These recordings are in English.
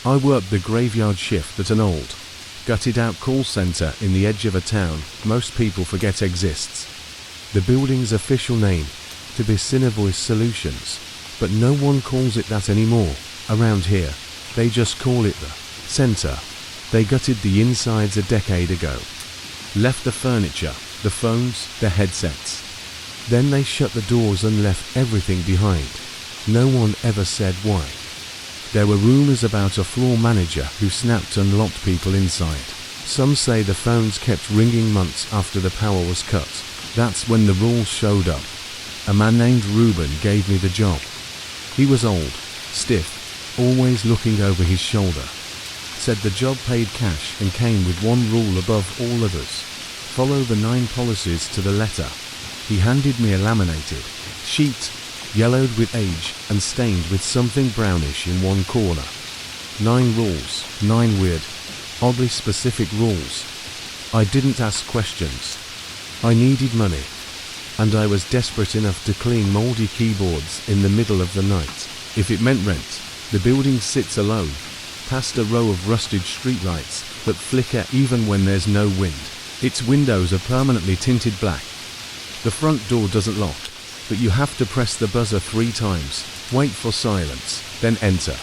I worked the graveyard shift at an old, gutted-out call center in the edge of a town most people forget exists. The building's official name to be Cinevoice Solutions, but no one calls it that anymore around here. They just call it the center. They gutted the insides a decade ago. Left the furniture, the phones, the headsets. Then they shut the doors and left everything behind. No one ever said why. There were rumors about a floor manager who snapped and locked people inside. Some say the phones kept ringing months after the power was cut. That's when the rules showed up. A man named Ruben gave me the job. He was old, stiff, always looking over his shoulder. Said the job paid cash and came with one rule above all others. Follow the 9 policies to the letter. He handed me a laminated sheet, yellowed with age and stained with something brownish in one corner. 9 rules, 9 weird, oddly specific rules. I didn't ask questions. I needed money, and I was desperate enough to clean moldy keyboards in the middle of the night. If it meant rent, the building sits alone, past a row of rusted streetlights that flicker even when there's no wind. Its windows are permanently tinted black. The front door doesn't lock, but you have to press the buzzer 3 times, wait for silence, then enter.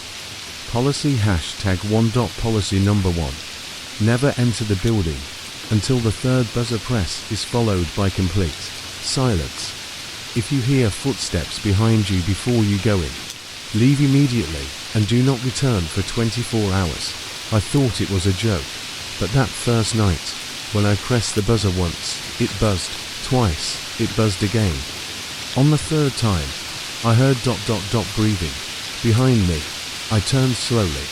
Policy #1.policy number 1. Never enter the building until the 3rd buzzer press is followed by complete silence. If you hear footsteps behind you before you go in, leave immediately and do not return for 24 hours. I thought it was a joke, but that first night, when I pressed the buzzer once, it buzzed, twice, it buzzed again. On the 3rd time, I heard ... breathing. Behind me, I turned slowly.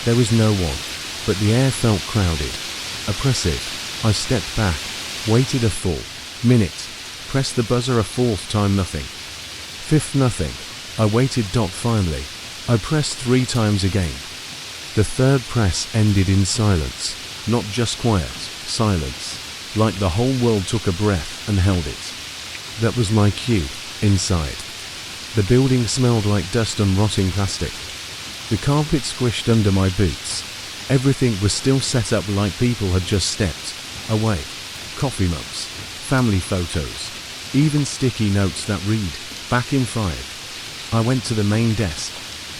There was no one, but the air felt crowded, oppressive. I stepped back, waited a full minute, pressed the buzzer a 4th time, nothing. 5th, nothing. I waited. Finally, I pressed 3 times again. The 3rd press ended in silence, not just quiet, silence, like the whole world took a breath and held it. That was my cue. Inside, the building smelled like dust and rotting plastic. The carpet squished under my boots. Everything was still set up like people had just stepped away. Coffee mugs, family photos, even sticky notes that read, "Back in 5." I went to the main desk,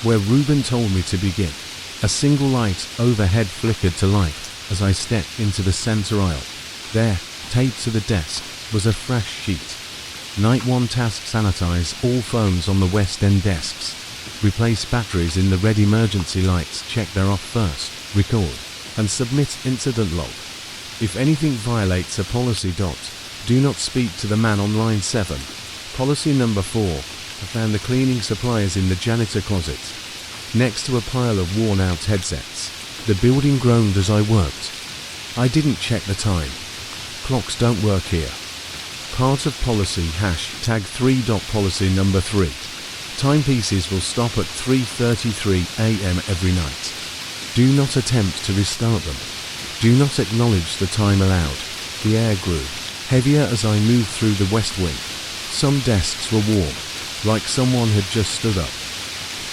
where Ruben told me to begin. A single light overhead flickered to life as I stepped into the center aisle. There, taped to the desk, was a fresh sheet. Night 1 task: sanitize all phones on the West End desks. Replace batteries in the red emergency lights, check they're off first, record, and submit incident log. If anything violates a policy. Do not speak to the man on line 7. Policy number 4. I found the cleaning supplies in the janitor closet, next to a pile of worn-out headsets. The building groaned as I worked. I didn't check the time. Clocks don't work here. Part of policy #3.policy number 3. Timepieces will stop at 3:33 a.m. every night. Do not attempt to restart them. Do not acknowledge the time allowed. The air grew heavier as I moved through the west wing. Some desks were warm, like someone had just stood up.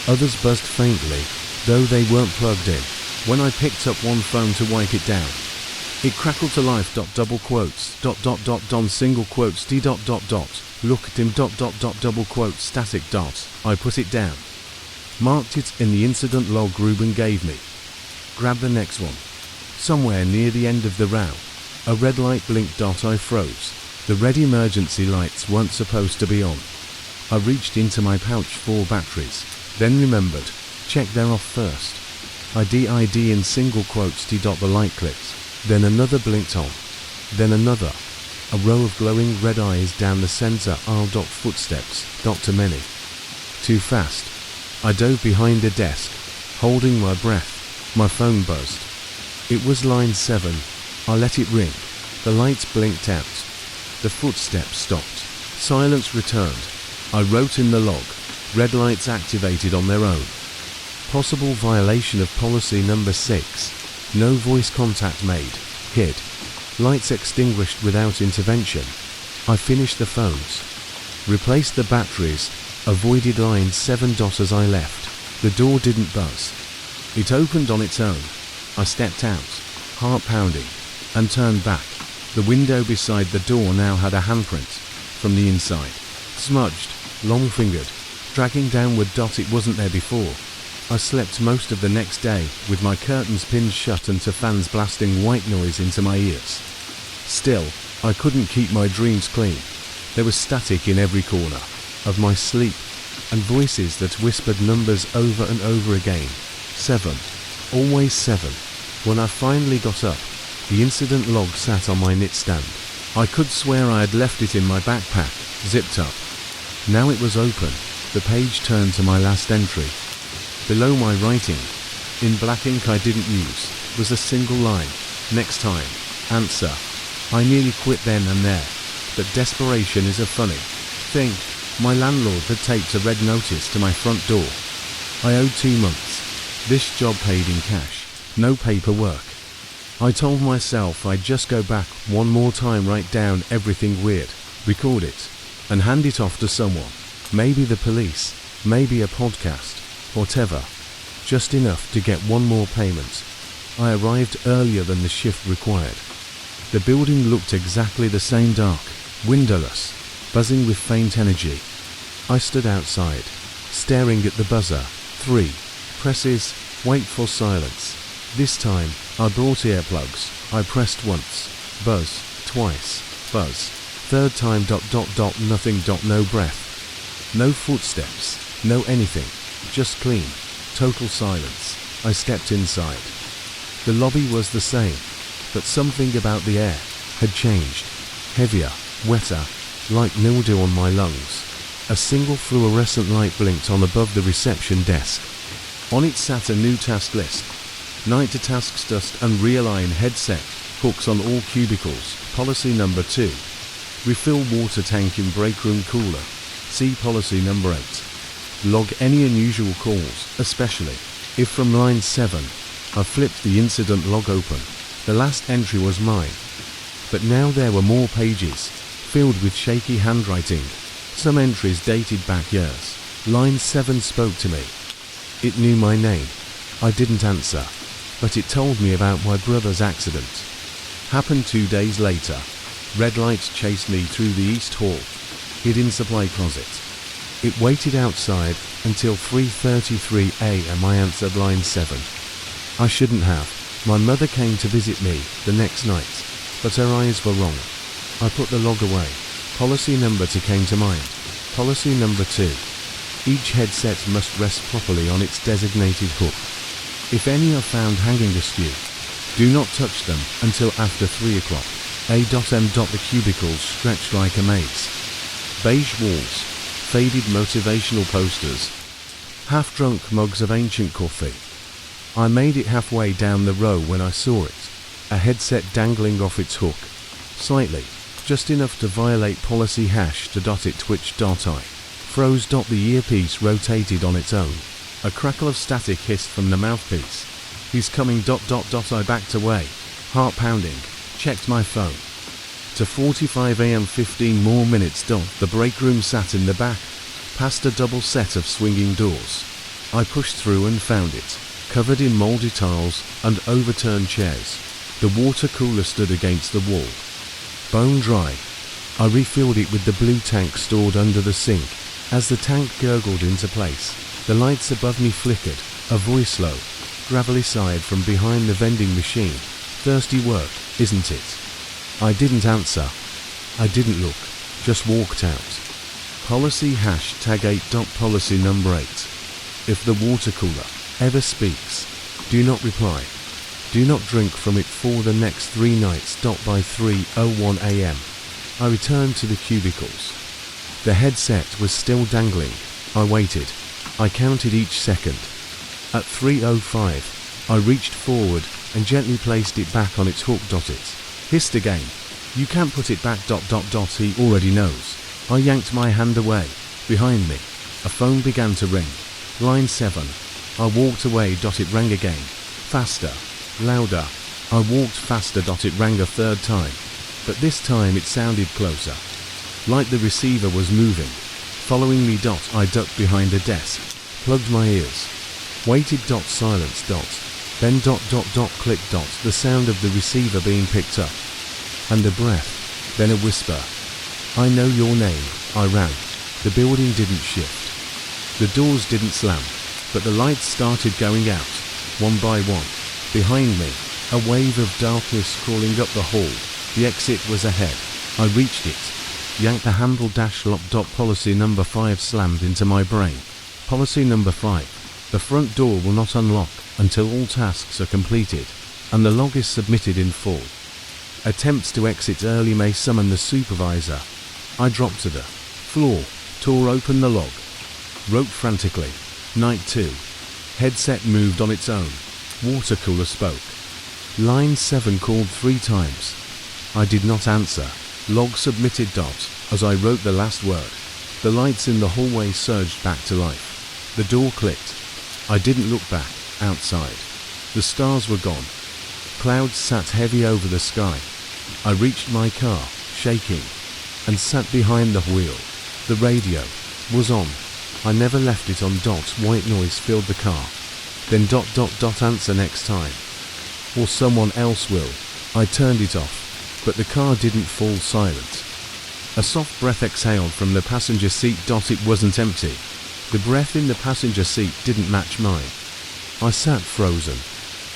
Others buzzed faintly, though they weren't plugged in. When I picked up one phone to wipe it down, it crackled to life. Double quotes, ... don single quotes, d ... Look at him ... double quotes, static ... I put it down. Marked it in the incident log Ruben gave me. Grab the next one. Somewhere near the end of the row, a red light blinked. I froze. The red emergency lights weren't supposed to be on. I reached into my pouch for batteries, then remembered, check they're off first. I did in single quotes d ... The light clicked. Then another blinked on. Then another. A row of glowing red eyes down the center aisle. Footsteps. Too many. Too fast. I dove behind a desk, holding my breath. My phone buzzed. It was line 7. I let it ring. The lights blinked out. The footsteps stopped. Silence returned. I wrote in the log. Red lights activated on their own. Possible violation of policy number 6. No voice contact made. Hid. Lights extinguished without intervention. I finished the phones. Replaced the batteries. Avoided line 7. As I left, the door didn't buzz. It opened on its own. I stepped out, heart pounding, and turned back. The window beside the door now had a handprint from the inside. Smudged, long-fingered, dragging downward. It wasn't there before. I slept most of the next day with my curtains pinned shut and to fans blasting white noise into my ears. Still, I couldn't keep my dreams clean. There was static in every corner of my sleep and voices that whispered numbers over and over again. 7. Always 7. When I finally got up, the incident log sat on my nightstand. I could swear I had left it in my backpack, zipped up. Now it was open. The page turned to my last entry. Below my writing, in black ink I didn't use, was a single line. Next time. Answer. I nearly quit then and there, but desperation is a funny thing. My landlord had taped a red notice to my front door. I owed 2 months. This job paid in cash, no paperwork. I told myself I'd just go back one more time, write down everything weird, record it, and hand it off to someone. Maybe the police, maybe a podcast, whatever. Just enough to get one more payment. I arrived earlier than the shift required. The building looked exactly the same, dark, windowless, buzzing with faint energy. I stood outside, staring at the buzzer. 3 presses, wait for silence. This time, I brought earplugs. I pressed once, buzz, twice, buzz. Third time, nothing, no breath. No footsteps, no anything, just clean, total silence. I stepped inside. The lobby was the same, but something about the air had changed. Heavier, wetter, like mildew on my lungs. A single fluorescent light blinked on above the reception desk. On it sat a new task list. Night to tasks, dust and realign headset, hooks on all cubicles. Policy number 2. Refill water tank in break room cooler. See policy number 8. Log any unusual calls, especially if from line 7. I flipped the incident log open. The last entry was mine. But now there were more pages, filled with shaky handwriting. Some entries dated back years. Line 7 spoke to me. It knew my name. I didn't answer, but it told me about my brother's accident. Happened 2 days later. Red lights chased me through the east hall. Hid in supply closet. It waited outside until 3:33 a.m. I answered line 7. I shouldn't have. My mother came to visit me the next night, but her eyes were wrong. I put the log away. Policy number 2 came to mind. Policy number 2. Each headset must rest properly on its designated hook. If any are found hanging askew, do not touch them until after 3 o'clock. A.M. The cubicles stretched like a maze. Beige walls, faded motivational posters, half-drunk mugs of ancient coffee. I made it halfway down the row when I saw it, a headset dangling off its hook, slightly, just enough to violate policy hash to it twitched. I froze. The earpiece rotated on its own. A crackle of static hissed from the mouthpiece. He's coming. I backed away, heart pounding, checked my phone. To 45 a.m. 15 more minutes. The break room sat in the back, past a double set of swinging doors. I pushed through and found it, covered in mouldy tiles and overturned chairs. The water cooler stood against the wall, bone dry. I refilled it with the blue tank stored under the sink. As the tank gurgled into place, the lights above me flickered. A voice, low, gravelly, sighed from behind the vending machine. Thirsty work, isn't it? I didn't answer. I didn't look, just walked out. Policy #8. Policy number 8. If the water cooler ever speaks, do not reply. Do not drink from it for the next 3 nights. By 3:01 a.m. I returned to the cubicles. The headset was still dangling. I waited. I counted each second. At 3:05, I reached forward and gently placed it back on its hook. It hissed again. You can't put it back. He already knows. I yanked my hand away. Behind me, a phone began to ring. Line 7. I walked away. It rang again. Faster. Louder. I walked faster. It rang a 3rd time. But this time it sounded closer, like the receiver was moving, following me. I ducked behind a desk, plugged my ears. Waited. Silence. Then ... click. The sound of the receiver being picked up. And a breath. Then a whisper. I know your name. I ran. The building didn't shift. The doors didn't slam. But the lights started going out. One by one. Behind me. A wave of darkness crawling up the hall. The exit was ahead. I reached it. Yanked the handle. Lock. Policy number 5 slammed into my brain. Policy number 5. The front door will not unlock until all tasks are completed, and the log is submitted in full. Attempts to exit early may summon the supervisor. I dropped to the floor, tore open the log, wrote frantically. Night 2. Headset moved on its own. Water cooler spoke. Line 7 called 3 times. I did not answer. Log submitted. As I wrote the last word, the lights in the hallway surged back to life. The door clicked. I didn't look back. Outside, the stars were gone. Clouds sat heavy over the sky. I reached my car, shaking, and sat behind the wheel. The radio was on. I never left it on. White noise filled the car. Then ... answer next time. Or someone else will. I turned it off, but the car didn't fall silent. A soft breath exhaled from the passenger seat. It wasn't empty. The breath in the passenger seat didn't match mine. I sat frozen,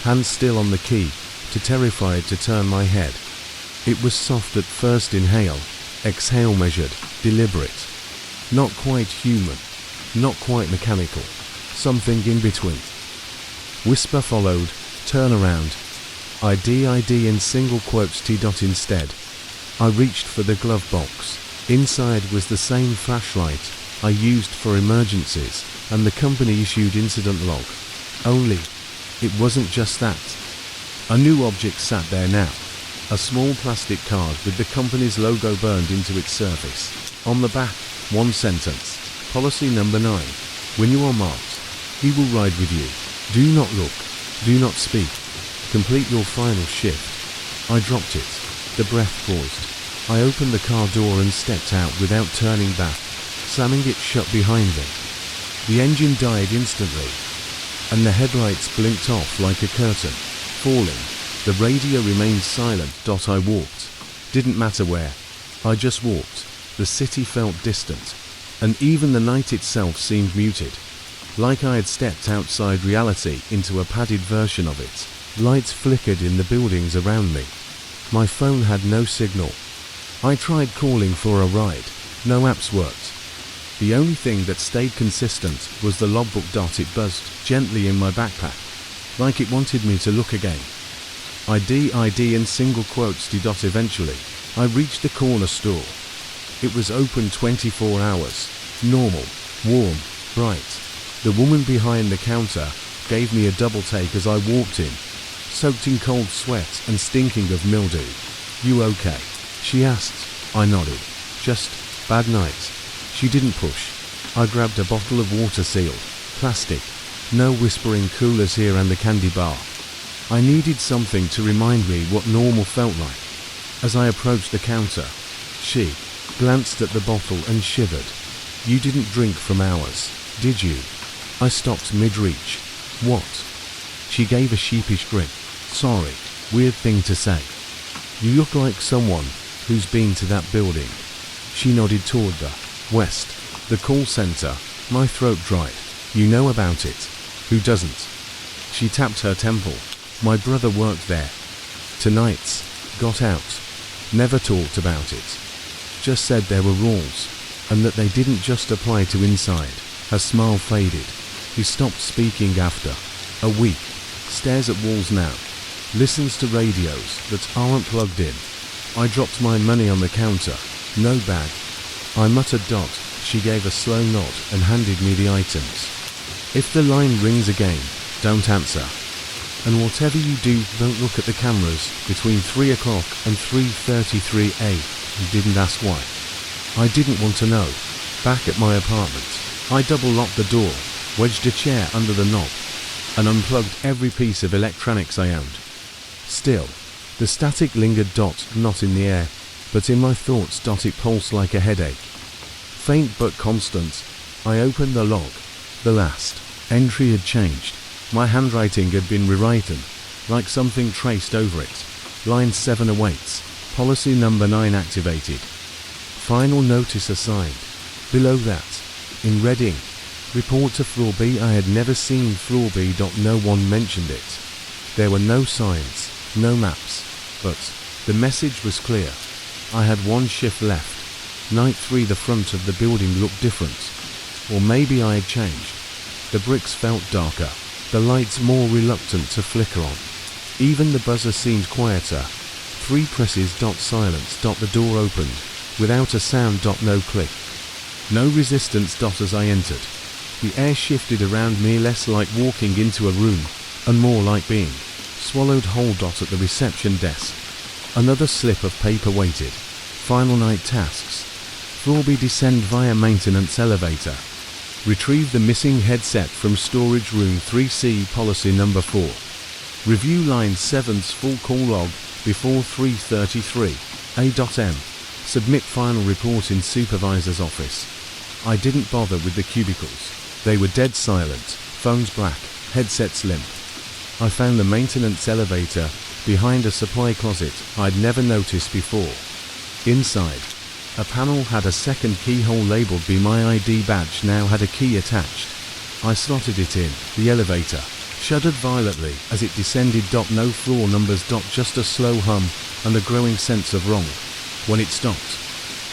hands still on the key, too terrified to turn my head. It was soft at first. Inhale, exhale, measured, deliberate. Not quite human, not quite mechanical, something in between. Whisper followed, turn around. ID in single quotes. T. Instead, I reached for the glove box. Inside was the same flashlight I used for emergencies, and the company-issued incident log. Only, it wasn't just that. A new object sat there now. A small plastic card with the company's logo burned into its surface. On the back, one sentence. Policy number 9. When you are marked, he will ride with you. Do not look. Do not speak. Complete your final shift. I dropped it. The breath paused. I opened the car door and stepped out without turning back, slamming it shut behind me. The engine died instantly, and the headlights blinked off like a curtain, falling. The radio remained silent. I walked. Didn't matter where. I just walked. The city felt distant, and even the night itself seemed muted, like I had stepped outside reality into a padded version of it. Lights flickered in the buildings around me. My phone had no signal. I tried calling for a ride. No apps worked. The only thing that stayed consistent was the logbook. It buzzed gently in my backpack, like it wanted me to look again. ID in single quotes. Eventually, I reached the corner store. It was open 24 hours. Normal, warm, bright. The woman behind the counter gave me a double take as I walked in, soaked in cold sweat and stinking of mildew. You okay? She asked. I nodded. Just bad night. She didn't push. I grabbed a bottle of water, sealed plastic. No whispering coolers here, and a candy bar. I needed something to remind me what normal felt like. As I approached the counter, she glanced at the bottle and shivered. You didn't drink from hours, did you? I stopped mid-reach. What? She gave a sheepish grin. Sorry, weird thing to say. You look like someone who's been to that building. She nodded toward the west, the call center. My throat dried. You know about it. Who doesn't? She tapped her temple. My brother worked there. Tonight's got out. Never talked about it. Just said there were rules, and that they didn't just apply to inside. Her smile faded. He stopped speaking after a week. Stares at walls now. Listens to radios that aren't plugged in. I dropped my money on the counter. No bag. I muttered. She gave a slow nod and handed me the items. If the line rings again, don't answer. And whatever you do, don't look at the cameras between 3 o'clock and 3:33 a.m. Didn't ask why. I didn't want to know. Back at my apartment, I double-locked the door, wedged a chair under the knob, and unplugged every piece of electronics I owned. Still, the static lingered. Not in the air, but in my thoughts. It pulsed like a headache. Faint but constant. I opened the log. The last Entry had changed. My handwriting had been rewritten, like something traced over it. Line 7 awaits. Policy number 9 activated. Final notice assigned. Below that, in Reading, report to floor B. I had never seen floor B. No one mentioned it. There were no signs, no maps, but the message was clear. I had one shift left. Night 3. The front of the building looked different. Or maybe I had changed. The bricks felt darker, the lights more reluctant to flicker on. Even the buzzer seemed quieter. 3 presses. Silence. The door opened, without a sound. No click. No resistance. As I entered, the air shifted around me, less like walking into a room, and more like being swallowed whole. At the reception desk, another slip of paper waited. Final night tasks. Floor B. Descend via maintenance elevator. Retrieve the missing headset from storage room 3C. Policy number 4. Review line 7's full call log before 3:33 a.m. Submit final report in supervisor's office. I didn't bother with the cubicles. They were dead silent, phones black, headsets limp. I found the maintenance elevator behind a supply closet I'd never noticed before. Inside, a panel had a second keyhole labeled B. My ID badge now had a key attached. I slotted it in. The elevator shuddered violently as it descended. No floor numbers. Just a slow hum and a growing sense of wrong. When it stopped,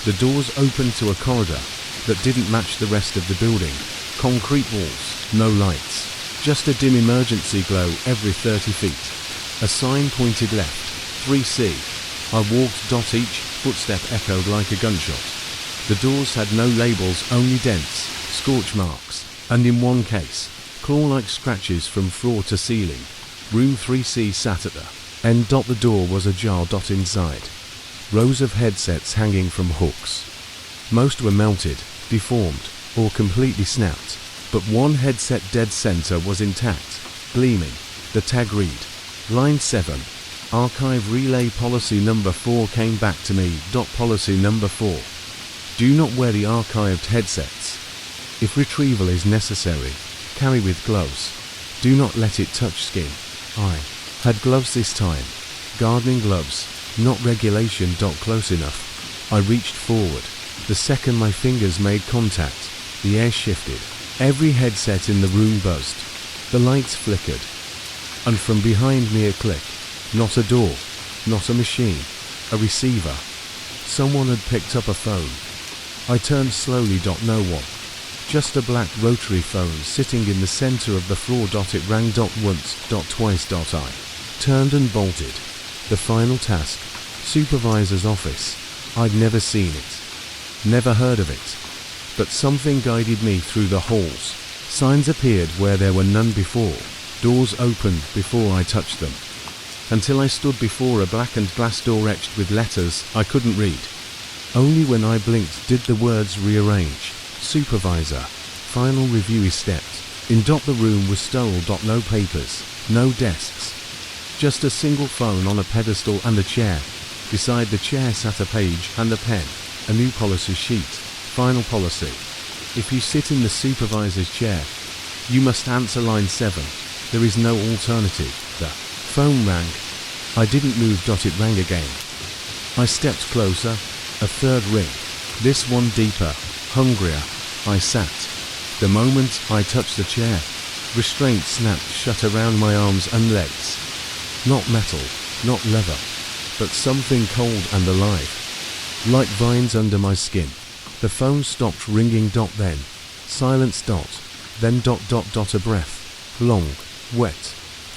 the doors opened to a corridor that didn't match the rest of the building. Concrete walls, no lights, just a dim emergency glow every 30 feet. A sign pointed left, 3C. I walked. Each footstep echoed like a gunshot. The doors had no labels, only dents, scorch marks, and in one case, claw-like scratches from floor to ceiling. Room 3C sat at the end. The door was ajar. Inside, rows of headsets hanging from hooks. Most were melted, deformed, or completely snapped, but one headset dead center was intact, gleaming. The tag read, line 7. Archive relay. Policy number 4 came back to me. Policy number 4. Do not wear the archived headsets. If retrieval is necessary, carry with gloves. Do not let it touch skin. I had gloves this time. Gardening gloves, not regulation. Close enough. I reached forward. The second my fingers made contact, the air shifted. Every headset in the room buzzed. The lights flickered. And from behind me a click. Not a door, not a machine, a receiver. Someone had picked up a phone. I turned slowly. No one. Just a black rotary phone sitting in the center of the floor. It rang. Once. Twice. I turned and bolted. The final task. Supervisor's office. I'd never seen it. Never heard of it. But something guided me through the halls. Signs appeared where there were none before. Doors opened before I touched them. Until I stood before a blackened glass door etched with letters I couldn't read. Only when I blinked did the words rearrange. Supervisor. Final review. He stepped. In. The room was sterile. No papers, no desks. Just a single phone on a pedestal and a chair. Beside the chair sat a page and a pen. A new policy sheet. Final policy. If you sit in the supervisor's chair, you must answer line 7. There is no alternative. The phone rang. I didn't move. It rang again. I stepped closer. A third ring. This one deeper, hungrier. I sat. The moment I touched the chair, restraint snapped shut around my arms and legs. Not metal, not leather, but something cold and alive. Like vines under my skin. The phone stopped ringing. Then silence. Then. A breath. Long, wet,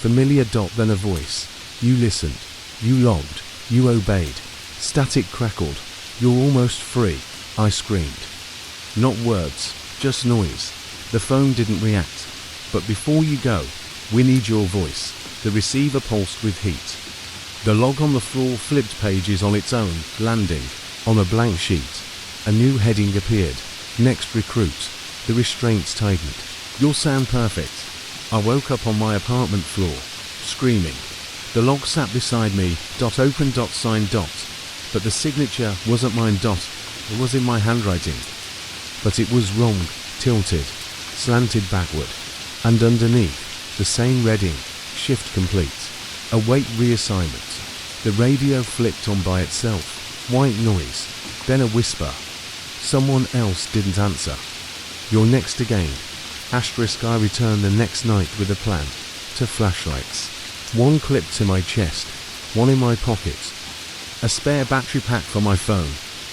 familiar. Then a voice. You listened. You logged. You obeyed. Static crackled. You're almost free. I screamed. Not words, just noise. The phone didn't react. But before you go, we need your voice. The receiver pulsed with heat. The log on the floor flipped pages on its own, landing on a blank sheet. A new heading appeared. Next recruit. The restraints tightened. You'll sound perfect. I woke up on my apartment floor, screaming. The log sat beside me. Open. Sign. But the signature wasn't mine. It was in my handwriting. But it was wrong, tilted, slanted backward. And underneath, the same red ink, shift complete. Await reassignment. The radio flicked on by itself. White noise. Then a whisper. Someone else didn't answer. You're next again. Asterisk I return the next night with a plan. 2 flashlights. One clipped to my chest. One in my pocket. A spare battery pack for my phone.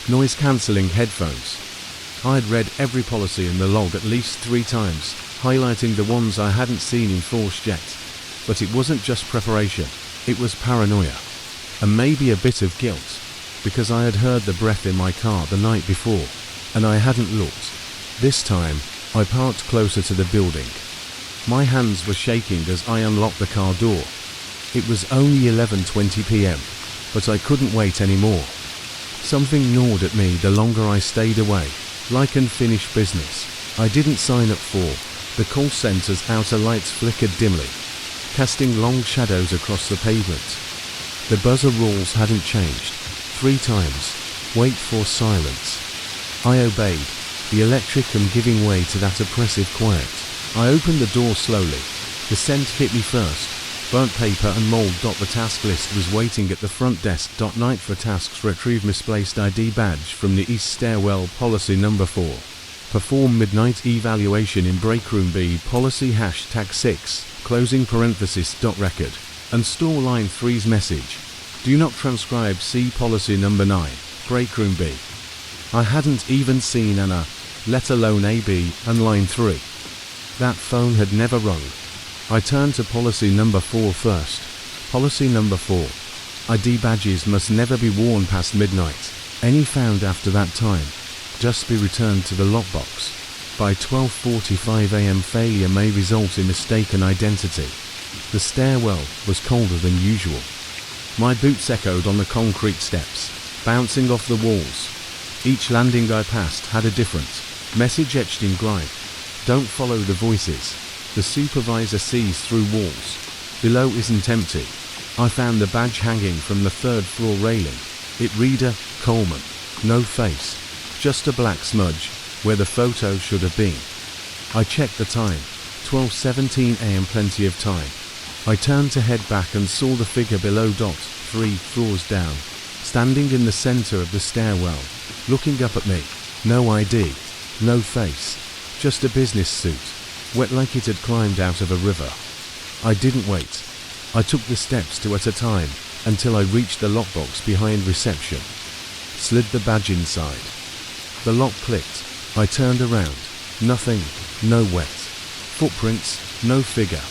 Noise cancelling headphones. I'd read every policy in the log at least 3 times, highlighting the ones I hadn't seen in force yet. But it wasn't just preparation, it was paranoia. And maybe a bit of guilt, because I had heard the breath in my car the night before, and I hadn't looked. This time, I parked closer to the building. My hands were shaking as I unlocked the car door. It was only 11:20 p.m, but I couldn't wait anymore. Something gnawed at me the longer I stayed away, like unfinished business I didn't sign up for. The call center's outer lights flickered dimly, casting long shadows across the pavement. The buzzer rules hadn't changed. 3 times. Wait for silence. I obeyed, the electricum giving way to that oppressive quiet. I opened the door slowly. The scent hit me first. Burnt paper and mold. The task list was waiting at the front desk. Night for tasks. Retrieve misplaced ID badge from the east stairwell. Policy number 4. Perform midnight evaluation in break room B. Policy #6. Closing parenthesis. Record. And store line 3's message. Do not transcribe. See policy number 9. Break room B. I hadn't even seen an A, let alone AB, and line 3. That phone had never rung. I turned to policy number 4 first. Policy number 4. ID badges must never be worn past midnight. Any found after that time, just be returned to the lockbox. By 12:45 a.m. failure may result in mistaken identity. The stairwell was colder than usual. My boots echoed on the concrete steps, bouncing off the walls. Each landing I passed had a different message etched in grime. Don't follow the voices. The supervisor sees through walls. Below isn't empty. I found the badge hanging from the 3rd floor railing. It reader, Coleman. No face. Just a black smudge, where the photo should have been. I checked the time. 12:17 a.m. Plenty of time. I turned to head back and saw the figure below. 3 floors down. Standing in the center of the stairwell. Looking up at me. No ID. No face. Just a business suit. Wet like it had climbed out of a river. I didn't wait. I took the steps 2 at a time, until I reached the lockbox behind reception. Slid the badge inside. The lock clicked. I turned around. Nothing. No wet footprints. No figure.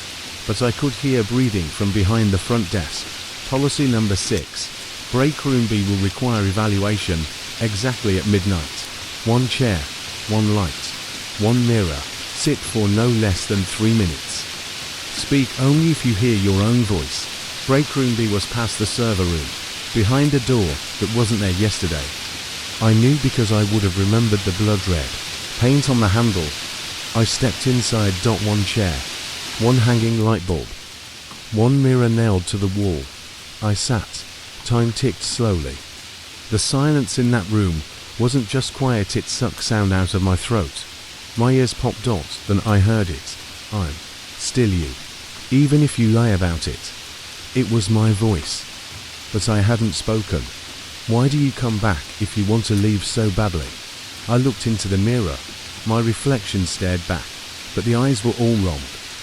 But I could hear breathing from behind the front desk. Policy number 6. Break room B will require evaluation exactly at midnight. 1 chair. 1 light. 1 mirror. Sit for no less than 3 minutes. Speak only if you hear your own voice. Break room B was past the server room, behind a door that wasn't there yesterday. I knew because I would have remembered the blood red paint on the handle. I stepped inside. 1 chair. 1 hanging light bulb. 1 mirror nailed to the wall. I sat. Time ticked slowly. The silence in that room wasn't just quiet, it sucked sound out of my throat. My ears popped. Then I heard it. I'm still you. Even if you lie about it. It was my voice. But I hadn't spoken. Why do you come back if you want to leave so badly? I looked into the mirror. My reflection stared back. But the eyes were all wrong.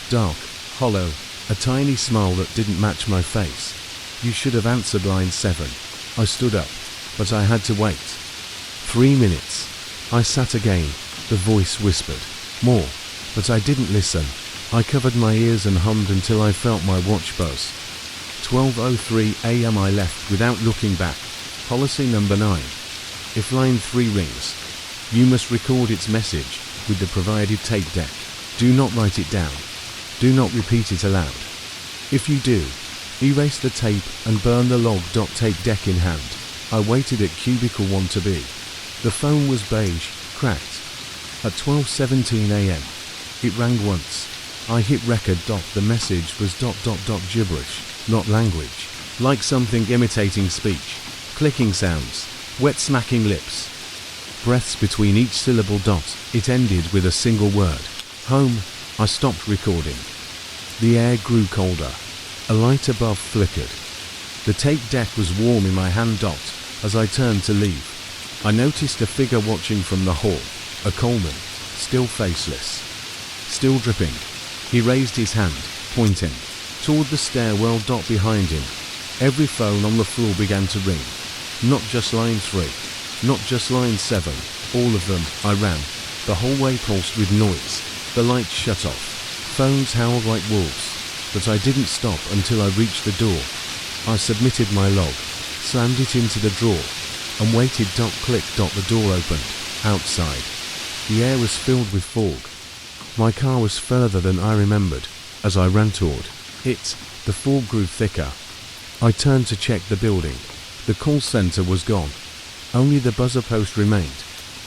Dark, hollow, a tiny smile that didn't match my face. You should have answered line 7. I stood up, but I had to wait. 3 minutes. I sat again. The voice whispered. More. But I didn't listen. I covered my ears and hummed until I felt my watch buzz. 12:03 a.m. I left without looking back. Policy number 9. If line 3 rings, you must record its message with the provided tape deck. Do not write it down. Do not repeat it aloud. If you do, erase the tape and burn the log. Tape deck in hand. I waited at cubicle 1 to be. The phone was beige, cracked. At 12:17 a.m. It rang once. I hit record. The message was ... gibberish, not language. Like something imitating speech. Clicking sounds. Wet smacking lips. Breaths between each syllable. It ended with a single word. Home. I stopped recording. The air grew colder. A light above flickered. The tape deck was warm in my hand. As I turned to leave, I noticed a figure watching from the hall, a Coleman, still faceless, still dripping. He raised his hand, pointing toward the stairwell. Behind him, every phone on the floor began to ring. Not just line 3, not just line 7, all of them. I ran. The hallway pulsed with noise. The lights shut off. Phones howled like wolves. But I didn't stop until I reached the door. I submitted my log, slammed it into the drawer, and waited. Click. The door opened. Outside, the air was filled with fog. My car was further than I remembered. As I ran toward it, the fog grew thicker. I turned to check the building. The call center was gone. Only the buzzer post remained,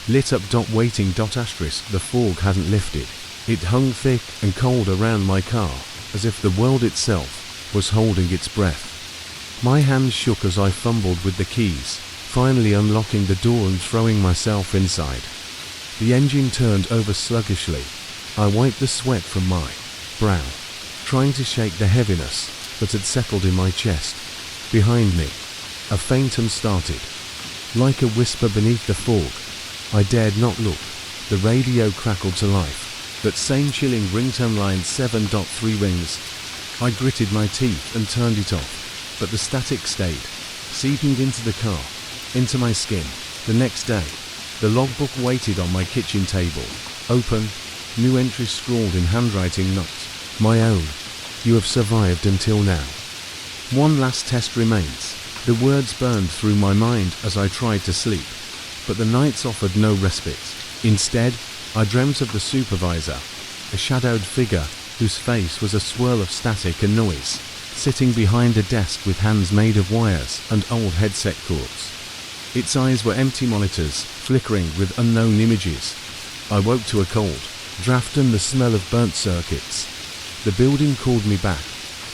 lit up. Waiting. Asterisk. The fog hadn't lifted. It hung thick and cold around my car, as if the world itself was holding its breath. My hands shook as I fumbled with the keys, finally unlocking the door and throwing myself inside. The engine turned over sluggishly. I wiped the sweat from my brow, trying to shake the heaviness that had settled in my chest. Behind me, a faint hum started, like a whisper beneath the fog. I dared not look. The radio crackled to life. That same chilling ringtone. Line 7.3 rings. I gritted my teeth and turned it off, but the static stayed, seeping into the car, into my skin. The next day, the logbook waited on my kitchen table, open, new entries scrawled in handwriting. Not my own. You have survived until now. One last test remains. The words burned through my mind as I tried to sleep, but the nights offered no respite. Instead, I dreamt of the supervisor, a shadowed figure whose face was a swirl of static and noise, sitting behind a desk with hands made of wires and old headset cords. Its eyes were empty monitors, flickering with unknown images. I woke to a cold draft and the smell of burnt circuits. The building called me back.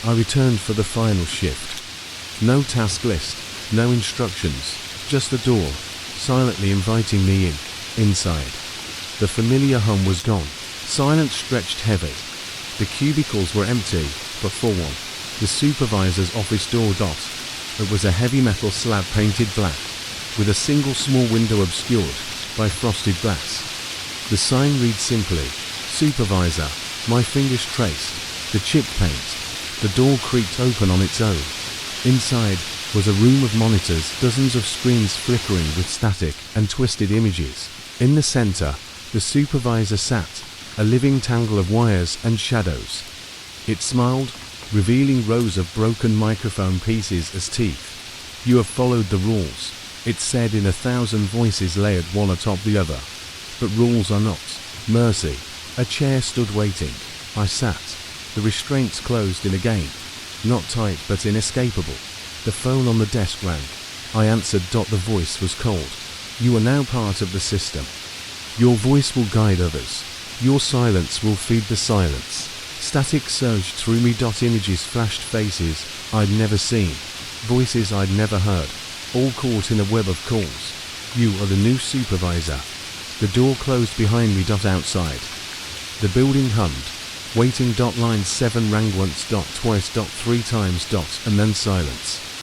I returned for the final shift. No task list, no instructions, just the door, silently inviting me in. Inside, the familiar hum was gone. Silence stretched heavy. The cubicles were empty, but for one, the supervisor's office door. It was a heavy metal slab painted black, with a single small window obscured by frosted glass. The sign read simply, "Supervisor." My fingers traced the chipped paint. The door creaked open on its own. Inside was a room of monitors, dozens of screens flickering with static and twisted images. In the center, the supervisor sat, a living tangle of wires and shadows. It smiled, revealing rows of broken microphone pieces as teeth. "You have followed the rules," it said in 1,000 voices layered one atop the other. "But rules are not mercy." A chair stood waiting. I sat. The restraints closed in again. Not tight but inescapable. The phone on the desk rang. I answered. The voice was cold. "You are now part of the system. Your voice will guide others. Your silence will feed the silence." Static surged through me. Images flashed, faces I'd never seen, voices I'd never heard, all caught in a web of calls. "You are the new supervisor." The door closed behind me. Outside, the building hummed. Waiting. Line 7 rang once. Twice. 3 times. And then silence.